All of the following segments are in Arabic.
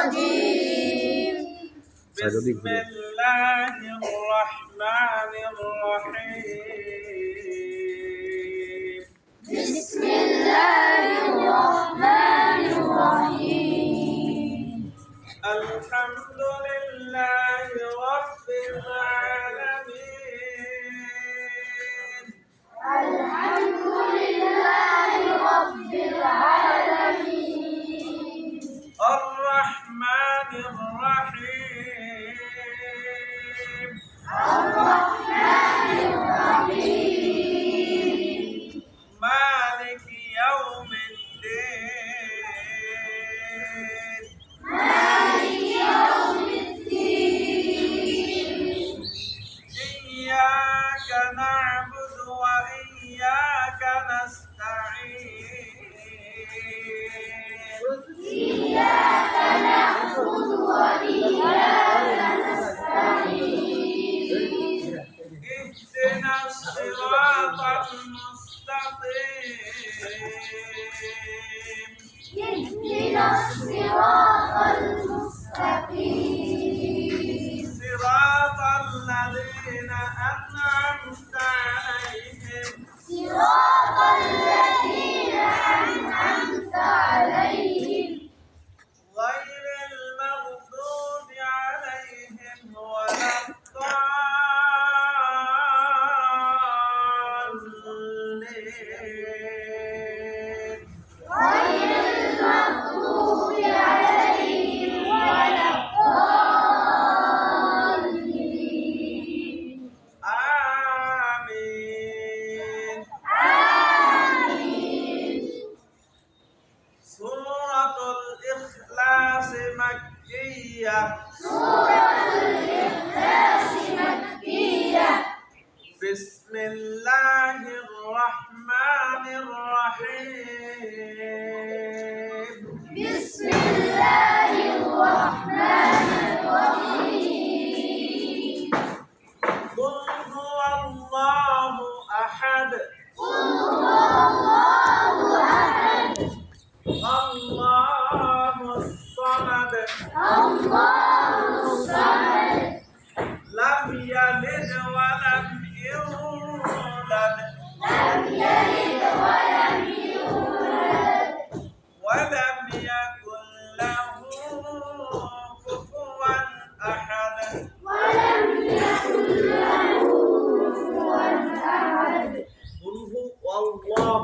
الرجيم بسم الله الرحمن الرحيم بسم الله الرحمن الرحيم الحمد لله رب العالمين الحمد لله رب العالمين الرحمن الرحيم الرحمن الرحيم مالك يوم الدين مالك يوم الدين إياك نعبد وإياك نستعين إياك نعبد وإياك نستعين اهدنا الصراط المستقيم اهدنا الصراط المستقيم صراط الذين أنعمت عليهم صراط الذين أنعمت عليهم غير المغضوب عليهم ولا الضالين غير المغضوب عليهم ولا الضالين آمين آمين سورة الإخلاص مكية سورة الإخلاص مكية بسم الله الرحمن الرحيم بسم الله الرحمن الرحيم قل هو الله أحد قل هو الله أحد الله الصمد الله الصمد لم يلد ولم يولد لم يلد ولم يولد ولم يكن له كفوا أحد ولم يكن له كفوا أحد قل هو الله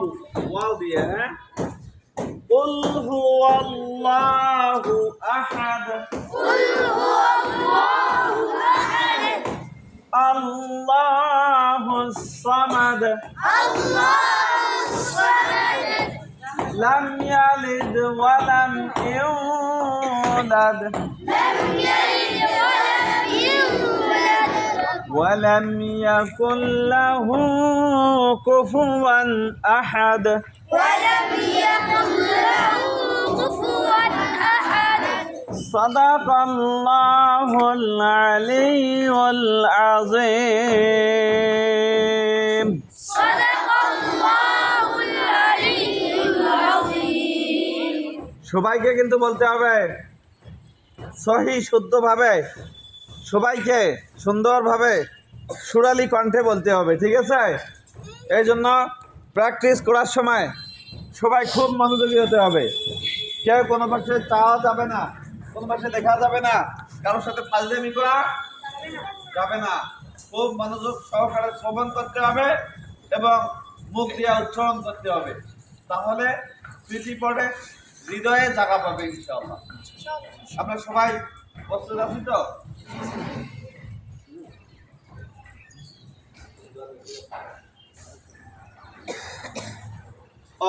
واضية قل هو الله أحد قل هو الله أحد الله الصمد الله الصمد لم يلد ولم يولد لم يلد ولم يولد ولم يكن له كفوا أحد ولم يكن له كفوا أحد صدق الله العلي العظيم صدق الله العلي العظيم সবাইকে কিন্তু বলতে হবে সহি শুদ্ধভাবে, সবাইকে সুন্দরভাবে সুরালি কণ্ঠে বলতে হবে, ঠিক আছে? এই জন্য প্র্যাকটিস করার সময় সবাই খুব মনোযোগী হতে হবে। কেউ কোনো পাশে চাওয়া যাবে না, কোনো পাশে দেখা যাবে না, কারোর সাথে ফাজলামি করা যাবে না। খুব মনোযোগ সহকারে শ্রবণ করতে হবে এবং মুখ দিয়ে উচ্চারণ করতে হবে, তাহলে স্মৃতি পড়ে হৃদয়ে জায়গা পাবে ইনশাআল্লাহ। আমরা সবাই প্রস্তুত আছি তো?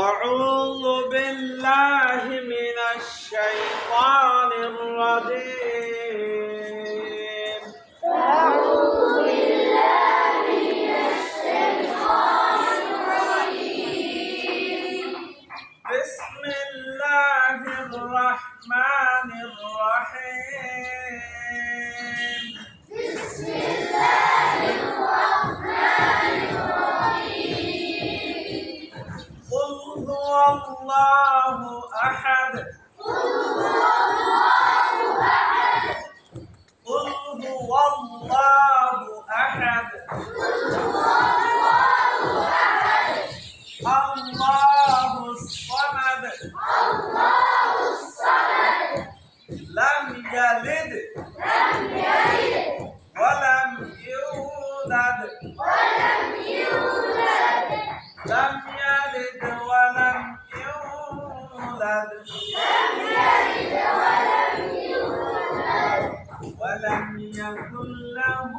أعوذ بالله من الشيطان الرجيم أعوذ بالله من الشيطان الرجيم بسم الله الرحمن الرحيم بسم الله الرحمن الرحيم قل هو الله أحد قل هو لم يلد ولم يولد ولم يكن له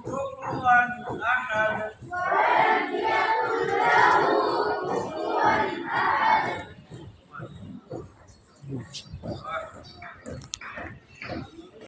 كفوا أحد